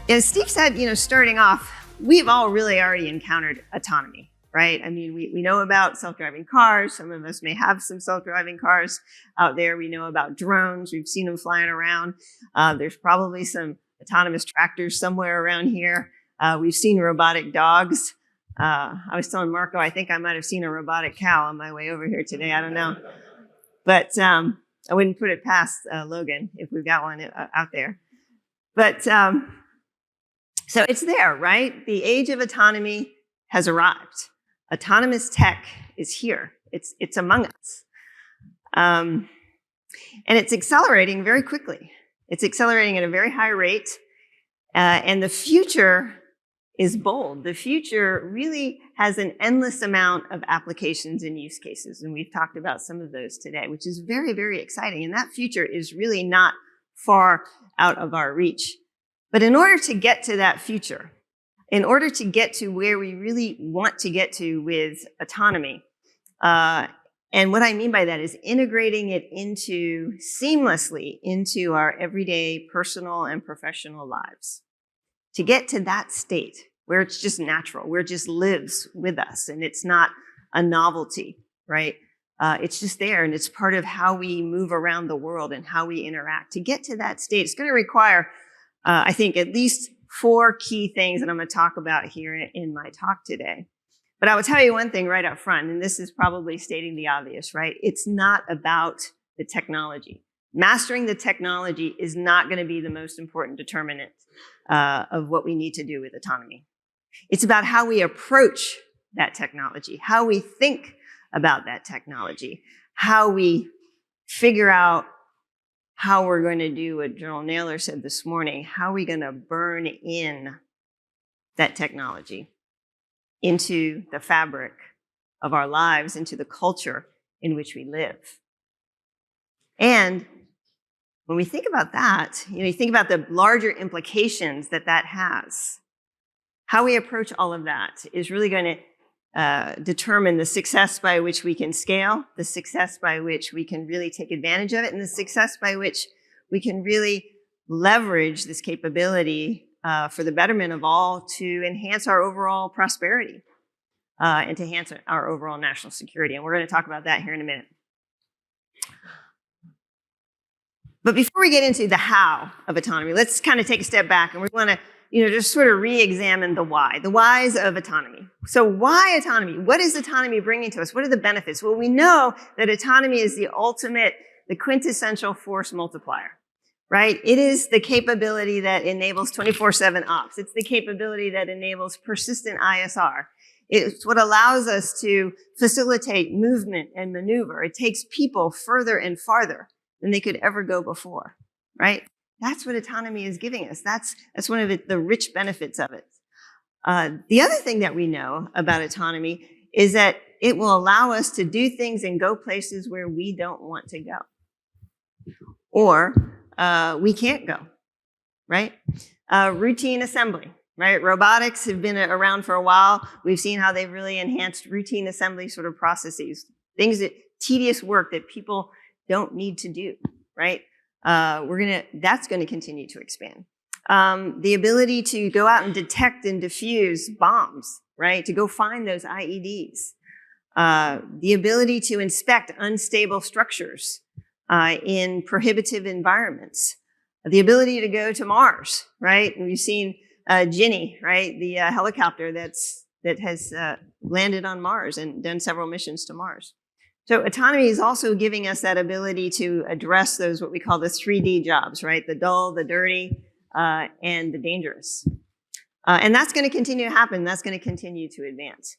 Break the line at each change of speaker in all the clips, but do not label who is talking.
As Steve said, starting off, we've all really already encountered autonomy, right? I mean, we know about self-driving cars. Some of us may have some self-driving cars out there. We know about drones. We've seen them flying around. There's probably some autonomous tractors somewhere around here. We've seen robotic dogs. I was telling Marco, I think I might have seen a robotic cow on my way over here today. I don't know. But I wouldn't put it past Logan if we've got one out there. But so it's there, right? The age of autonomy has arrived. Autonomous tech is here. It's among us. And it's accelerating very quickly. It's accelerating at a very high rate. And the future is bold. The future really has an endless amount of applications and use cases. And we've talked about some of those today, which is very, very exciting. And that future is really not far out of our reach. But in order to get to that future, in order to get to where we really want to get to with autonomy, and what I mean by that is integrating it seamlessly into our everyday personal and professional lives. To get to that state where it's just natural, where it just lives with us and it's not a novelty, right? It's just there and it's part of how we move around the world and how we interact. To get to that state, it's going to require I think at least 4 key things that I'm going to talk about here in my talk today. But I will tell you one thing right up front, and this is probably stating the obvious, right? It's not about the technology. Mastering the technology is not going to be the most important determinant of what we need to do with autonomy. It's about how we approach that technology, how we think about that technology, how we figure out how we're going to do what General Naylor said this morning. How are we going to burn in that technology into the fabric of our lives, into the culture in which we live? And when we think about that, you think about the larger implications that has. How we approach all of that is really going to determine the success by which we can scale, the success by which we can really take advantage of it, and the success by which we can really leverage this capability for the betterment of all to enhance our overall prosperity and to enhance our overall national security. And we're going to talk about that here in a minute. But before we get into the how of autonomy, let's kind of take a step back and we want to just sort of re-examine the whys of autonomy. So why autonomy? What is autonomy bringing to us? What are the benefits? Well, we know that autonomy is the quintessential force multiplier, right? It is the capability that enables 24/7 ops. It's the capability that enables persistent ISR. It's what allows us to facilitate movement and maneuver. It takes people further and farther than they could ever go before, right? That's what autonomy is giving us. That's one of the rich benefits of it. The other thing that we know about autonomy is that it will allow us to do things and go places where we don't want to go. Or we can't go, right? Routine assembly, right? Robotics have been around for a while. We've seen how they've really enhanced routine assembly sort of processes, tedious work that people don't need to do, right? That's going to continue to expand. The ability to go out and detect and defuse bombs, right? To go find those IEDs. The ability to inspect unstable structures in prohibitive environments. The ability to go to Mars, right? And we've seen Ginny, right? The helicopter that has landed on Mars and done several missions to Mars. So autonomy is also giving us that ability to address those, what we call the 3D jobs, right? The dull, the dirty, and the dangerous. And that's going to continue to happen. That's going to continue to advance.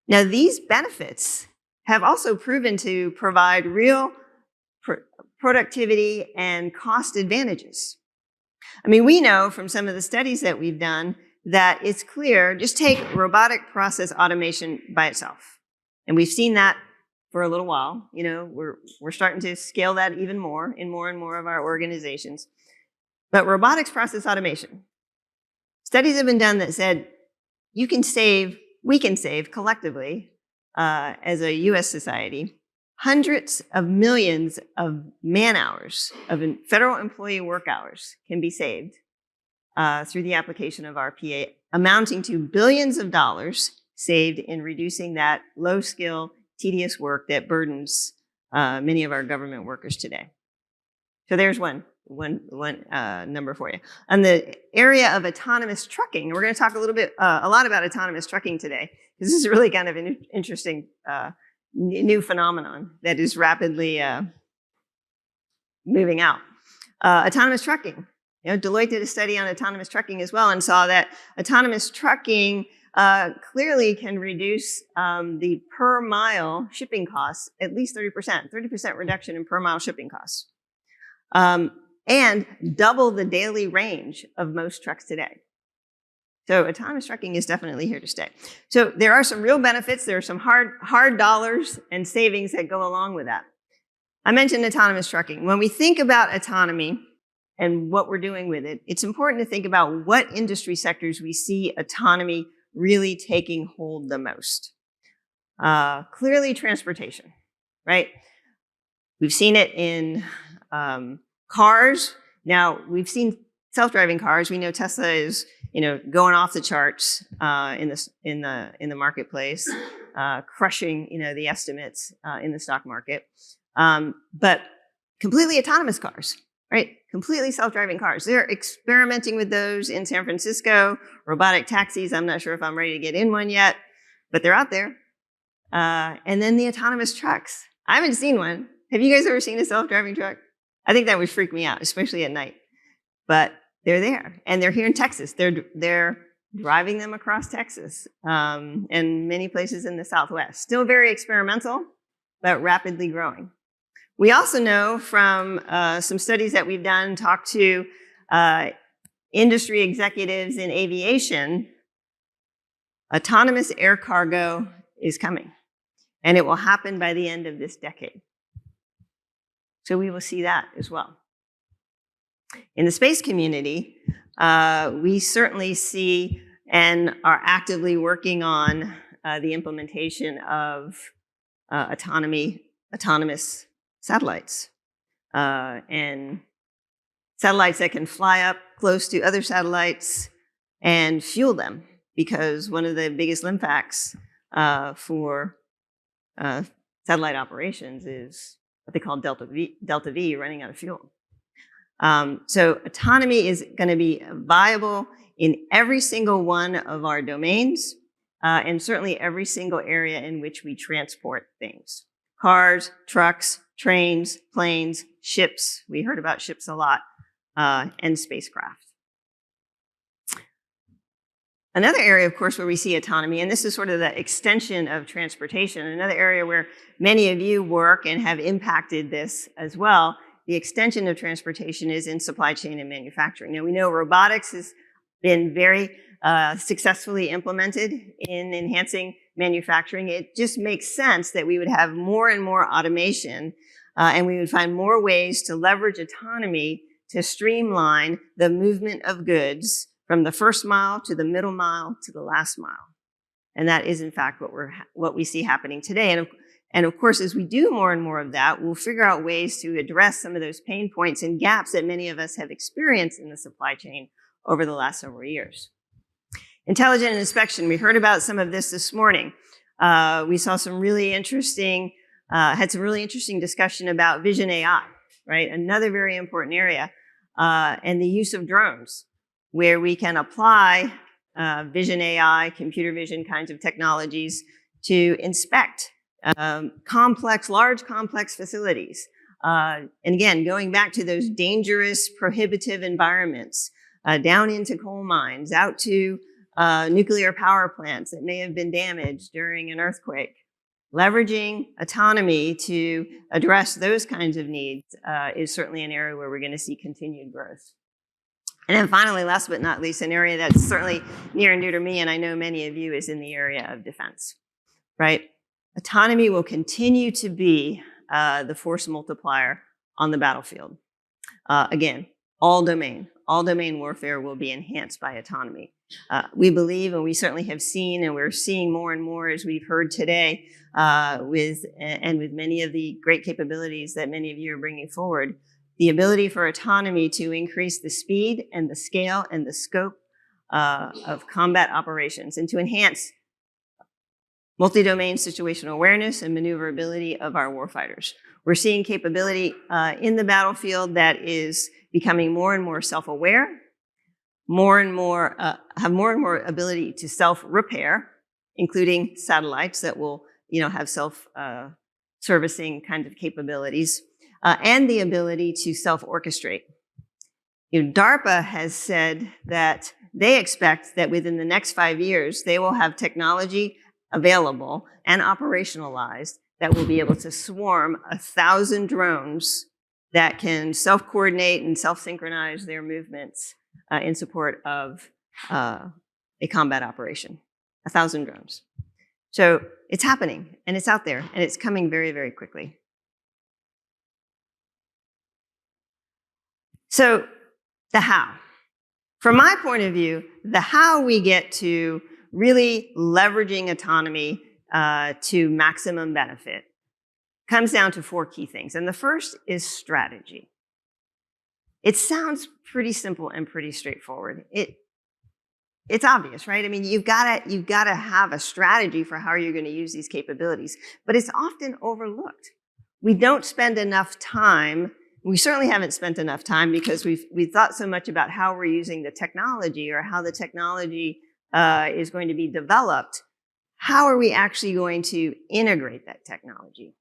Now, these benefits have also proven to provide real productivity and cost advantages. I mean, we know from some of the studies that we've done that it's clear, just take robotic process automation by itself. And we've seen that for a little while. We're starting to scale that even more in more and more of our organizations. But robotics process automation. Studies have been done that said we can save collectively as a US society, hundreds of millions of man hours of federal employee work hours can be saved through the application of RPA, amounting to billions of dollars saved in reducing that low-skill, tedious work that burdens many of our government workers today. So there's one number for you. On the area of autonomous trucking, we're going to talk a lot about autonomous trucking today, because this is really kind of an interesting new phenomenon that is rapidly moving out. Autonomous trucking. Deloitte did a study on autonomous trucking as well and saw that autonomous trucking clearly can reduce the per mile shipping costs at least 30% reduction in per mile shipping costs. And double the daily range of most trucks today. So autonomous trucking is definitely here to stay. So there are some real benefits. There are some hard dollars and savings that go along with that. I mentioned autonomous trucking. When we think about autonomy and what we're doing with it, it's important to think about what industry sectors we see autonomy really taking hold the most. Clearly transportation, right? We've seen it in cars. Now, we've seen self-driving cars. We know Tesla is, going off the charts in the marketplace, crushing, the estimates in the stock market. But completely autonomous cars, right? Completely self-driving cars. They're experimenting with those in San Francisco. Robotic taxis. I'm not sure if I'm ready to get in one yet, but they're out there. And then the autonomous trucks. I haven't seen one. Have you guys ever seen a self-driving truck? I think that would freak me out, especially at night. But they're there, and they're here in Texas. They're driving them across Texas and many places in the Southwest. Still very experimental, but rapidly growing. We also know from some studies that we've done, talked to industry executives in aviation, autonomous air cargo is coming, and it will happen by the end of this decade. So we will see that as well. In the space community, we certainly see and are actively working on the implementation of autonomous satellites and satellites that can fly up close to other satellites and fuel them, because one of the biggest impacts for satellite operations is what they call Delta V, running out of fuel. So autonomy is going to be viable in every single one of our domains, and certainly every single area in which we transport things. Cars, trucks, trains, planes, ships. We heard about ships a lot, and spacecraft. Another area, of course, where we see autonomy, and this is sort of the extension of transportation, another area where many of you work and have impacted this as well, the extension of transportation is in supply chain and manufacturing. Now, we know robotics has been very successfully implemented in enhancing manufacturing. It just makes sense that we would have more and more automation, and we would find more ways to leverage autonomy to streamline the movement of goods from the first mile to the middle mile to the last mile. And that is, in fact, what we see happening today. And of course, as we do more and more of that, we'll figure out ways to address some of those pain points and gaps that many of us have experienced in the supply chain over the last several years. Intelligent inspection, we heard about some of this morning. We saw some really interesting, had some really interesting discussion about vision AI, right? Another very important area, and the use of drones, where we can apply vision AI, computer vision kinds of technologies to inspect large complex facilities. And again, going back to those dangerous, prohibitive environments, down into coal mines, out to nuclear power plants that may have been damaged during an earthquake. Leveraging autonomy to address those kinds of needs is certainly an area where we're going to see continued growth. And then finally, last but not least, an area that's certainly near and dear to me, and I know many of you, is in the area of defense, right? Autonomy will continue to be the force multiplier on the battlefield. Again, all domain warfare will be enhanced by autonomy. We believe, and we certainly have seen, and we're seeing more and more as we've heard today, with many of the great capabilities that many of you are bringing forward, the ability for autonomy to increase the speed and the scale and the scope of combat operations, and to enhance multi-domain situational awareness and maneuverability of our warfighters. We're seeing capability in the battlefield that is becoming more and more self-aware, have more and more ability to self-repair, including satellites that will, have self-servicing kind of capabilities, and the ability to self-orchestrate. DARPA has said that they expect that within the next 5 years, they will have technology available and operationalized that will be able to swarm 1,000 drones that can self-coordinate and self-synchronize their movements in support of a combat operation. 1,000 drones. So it's happening, and it's out there, and it's coming very, very quickly. So the how. From my point of view, the how we get to really leveraging autonomy to maximum benefit comes down to 4 key things. And the first is strategy. It sounds pretty simple and pretty straightforward. It's obvious, right? I mean, you've got to have a strategy for how you're going to use these capabilities, but it's often overlooked. We don't spend enough time. We certainly haven't spent enough time because we've thought so much about how we're using the technology or how the technology is going to be developed. How are we actually going to integrate that technology?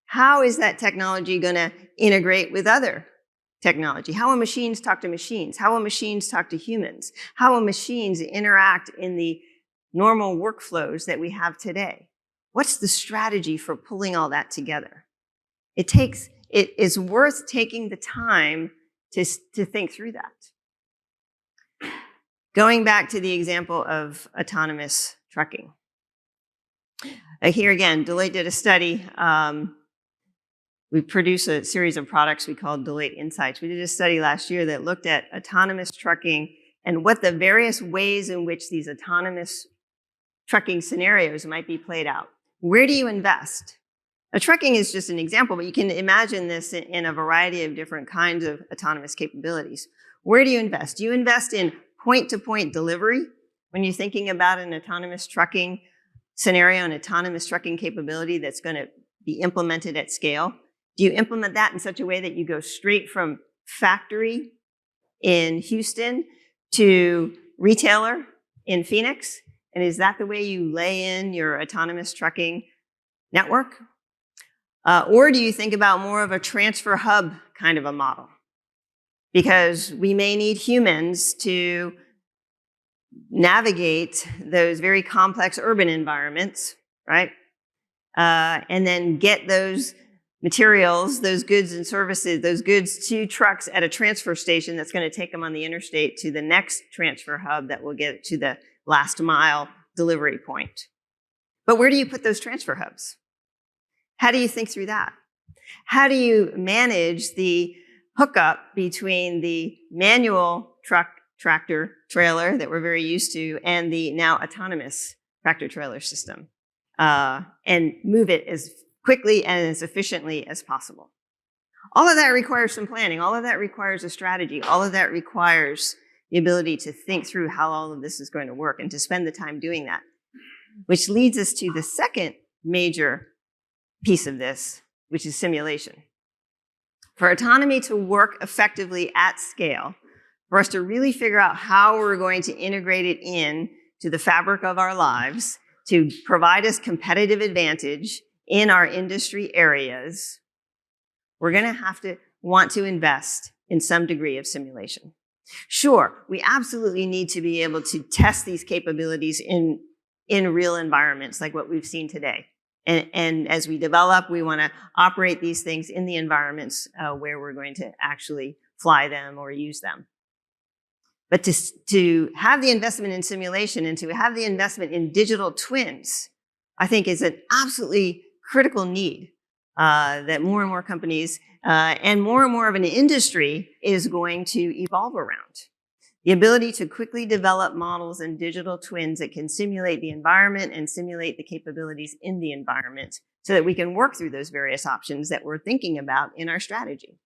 How is that technology going to integrate with other technology? How will machines talk to machines? How will machines talk to humans? How will machines interact in the normal workflows that we have today? What's the strategy for pulling all that together? It is worth taking the time to think through that. Going back to the example of autonomous trucking. Here again, Deloitte did a study. We produce a series of products we call Deloitte Insights. We did a study last year that looked at autonomous trucking and what the various ways in which these autonomous trucking scenarios might be played out. Where do you invest? Now, trucking is just an example, but you can imagine this in a variety of different kinds of autonomous capabilities. Where do you invest? Do you invest in point-to-point delivery when you're thinking about an autonomous trucking scenario, an autonomous trucking capability that's going to be implemented at scale? Do you implement that in such a way that you go straight from factory in Houston to retailer in Phoenix? And is that the way you lay in your autonomous trucking network? Or do you think about more of a transfer hub kind of a model? Because we may need humans to navigate those very complex urban environments, right? And then get those materials, those goods and services, those goods to trucks at a transfer station that's going to take them on the interstate to the next transfer hub that will get it to the last mile delivery point. But where do you put those transfer hubs? How do you think through that? How do you manage the hookup between the manual truck, tractor, trailer that we're very used to and the now autonomous tractor trailer system and move it as quickly and as efficiently as possible? All of that requires some planning. All of that requires a strategy. All of that requires the ability to think through how all of this is going to work and to spend the time doing that. Which leads us to the second major piece of this, which is simulation. For autonomy to work effectively at scale, for us to really figure out how we're going to integrate it in to the fabric of our lives, to provide us competitive advantage in our industry areas, we're going to have to want to invest in some degree of simulation. Sure, we absolutely need to be able to test these capabilities in real environments like what we've seen today. And as we develop, we want to operate these things in the environments where we're going to actually fly them or use them. But to have the investment in simulation and to have the investment in digital twins, I think is an absolutely critical need that more and more companies and more of an industry is going to evolve around. The ability to quickly develop models and digital twins that can simulate the environment and simulate the capabilities in the environment so that we can work through those various options that we're thinking about in our strategy.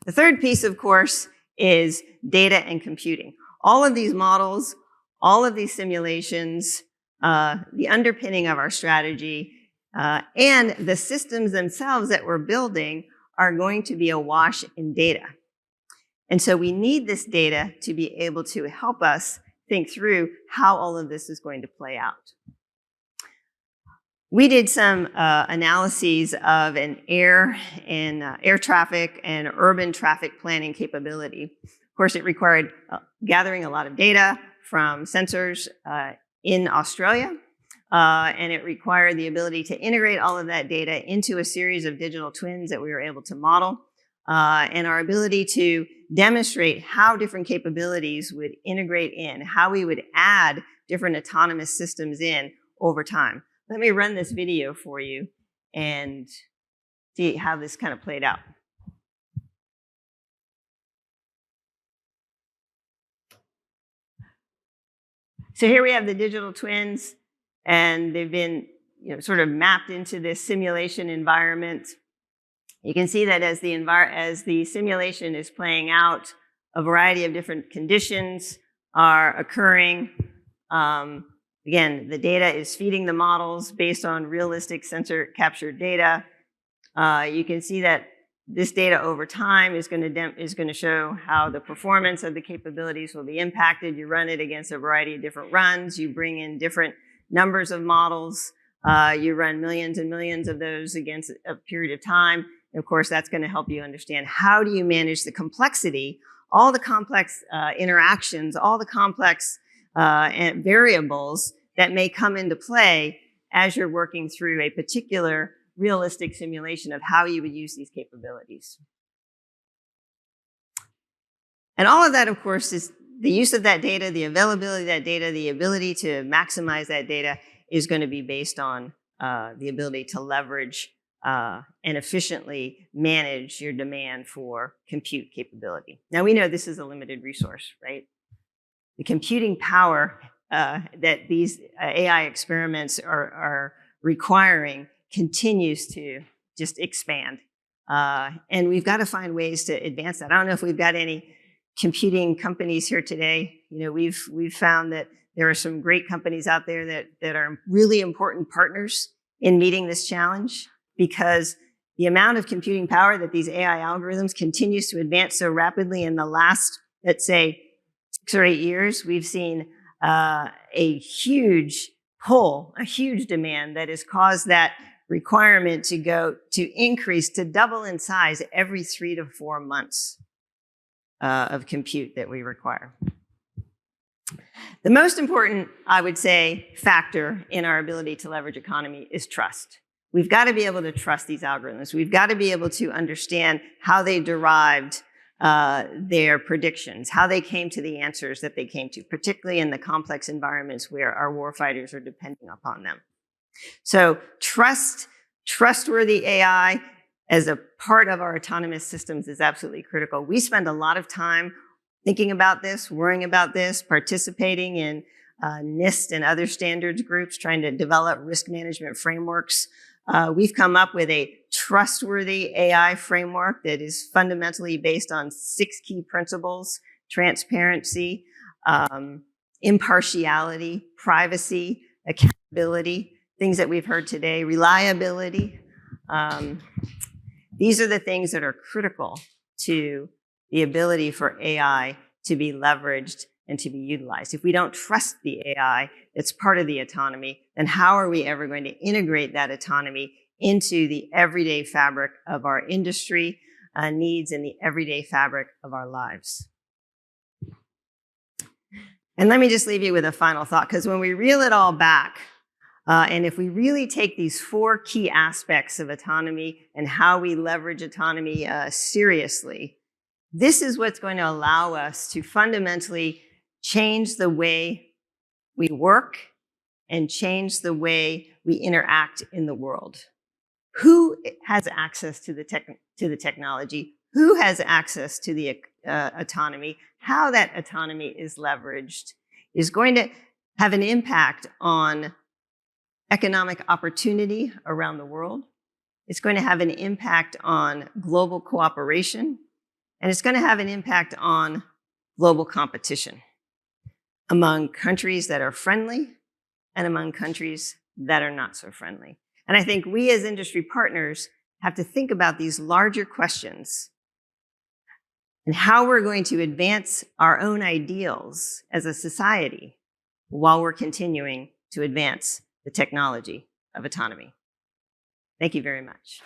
The third piece, of course, is data and computing. All of these models, all of these simulations, the underpinning of our strategy, and the systems themselves that we're building are going to be awash in data. And so we need this data to be able to help us think through how all of this is going to play out. We did some analyses of an air traffic and urban traffic planning capability. Of course, it required gathering a lot of data from sensors in Australia, and it required the ability to integrate all of that data into a series of digital twins that we were able to model, and our ability to demonstrate how different capabilities would integrate in, how we would add different autonomous systems in over time. Let me run this video for you and see how this kind of played out. So here we have the digital twins, and they've been sort of mapped into this simulation environment. You can see that as the simulation is playing out, a variety of different conditions are occurring. Again, the data is feeding the models based on realistic sensor captured data. You can see that this data over time is going to show how the performance of the capabilities will be impacted. You run it against a variety of different runs. You bring in different numbers of models. You run millions and millions of those against a period of time. And of course, that's going to help you understand how do you manage the complexity, all the complex interactions, all the complex and variables that may come into play as you're working through a particular realistic simulation of how you would use these capabilities. And all of that, of course, is the use of that data, the availability of that data, the ability to maximize that data is going to be based on the ability to leverage and efficiently manage your demand for compute capability. Now, we know this is a limited resource, right? The computing power that these AI experiments are requiring continues to just expand. And we've got to find ways to advance that. I don't know if we've got any computing companies here today. We've found that there are some great companies out there that are really important partners in meeting this challenge, because the amount of computing power that these AI algorithms continues to advance so rapidly in the last, let's say, 6 or 8 years, we've seen a huge pull, a huge demand that has caused that requirement to increase, to double in size every 3 to 4 months of compute that we require. The most important, I would say, factor in our ability to leverage economy is trust. We've got to be able to trust these algorithms. We've got to be able to understand how they derived their predictions, how they came to the answers that they came to, particularly in the complex environments where our warfighters are depending upon them. So trustworthy AI as a part of our autonomous systems is absolutely critical. We spend a lot of time thinking about this, worrying about this, participating in NIST and other standards groups, trying to develop risk management frameworks. We've come up with a trustworthy AI framework that is fundamentally based on 6 key principles: transparency, impartiality, privacy, accountability, things that we've heard today, reliability. These are the things that are critical to the ability for AI to be leveraged and to be utilized. If we don't trust the AI that's part of the autonomy, then how are we ever going to integrate that autonomy into the everyday fabric of our industry needs and the everyday fabric of our lives? And let me just leave you with a final thought, because when we reel it all back, and if we really take these 4 key aspects of autonomy and how we leverage autonomy seriously, this is what's going to allow us to fundamentally change the way we work and change the way we interact in the world. Who has access to the technology? Who has access to the autonomy? How that autonomy is leveraged is going to have an impact on economic opportunity around the world. It's going to have an impact on global cooperation. And it's going to have an impact on global competition among countries that are friendly and among countries that are not so friendly. And I think we as industry partners have to think about these larger questions and how we're going to advance our own ideals as a society while we're continuing to advance the technology of autonomy. Thank you very much.